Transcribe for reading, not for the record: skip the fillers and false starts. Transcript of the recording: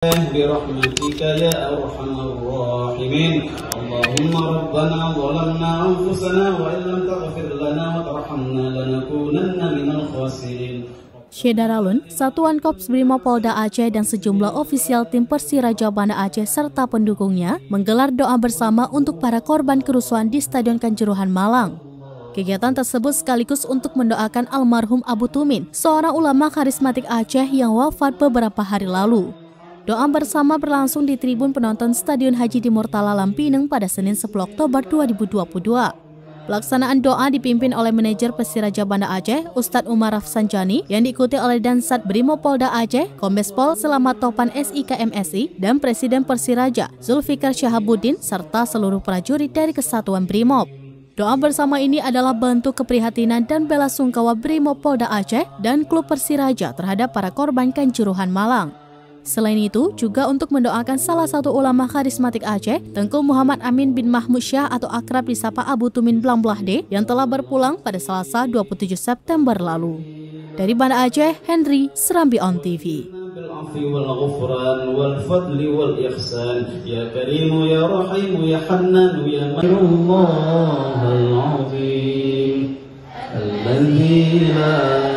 برحمتك يا أرحم الراحمين اللهم ربنا ظلمنا أنفسنا وإن لم تغفر لنا وترحمنا لنكونن من الخاسرين. Syedaralun, Satuan Korps Brimob Polda Aceh dan sejumlah ofisial tim Persiraja Banda Aceh serta pendukungnya menggelar doa bersama untuk para korban kerusuhan di Stadion Kanjuruhan Malang. Kegiatan tersebut sekaligus untuk mendoakan almarhum Abu Tumin, seorang ulama karismatik Aceh yang wafat beberapa hari lalu. Doa bersama berlangsung di tribun penonton Stadion Haji di Murtala Lampineng pada Senin 10 Oktober 2022. Pelaksanaan doa dipimpin oleh manajer Persiraja Banda Aceh, Ustadz Umar Rafsanjani, yang diikuti oleh Dansat Brimob Polda Aceh, Kombes Pol Selamat Topan SIKMSI, dan Presiden Persiraja, Zulfikar Syahabuddin, serta seluruh prajurit dari Kesatuan Brimob. Doa bersama ini adalah bentuk keprihatinan dan bela sungkawa Brimob Polda Aceh dan klub Persiraja terhadap para korban Kanjuruhan Malang. Selain itu, juga untuk mendoakan salah satu ulama karismatik Aceh, Tengku Muhammad Amin bin Mahmud Syah atau akrab disapa Abu Tumin Blamblahde, yang telah berpulang pada Selasa 27 September lalu. Dari Banda Aceh, Henry, Serambi On TV. Ya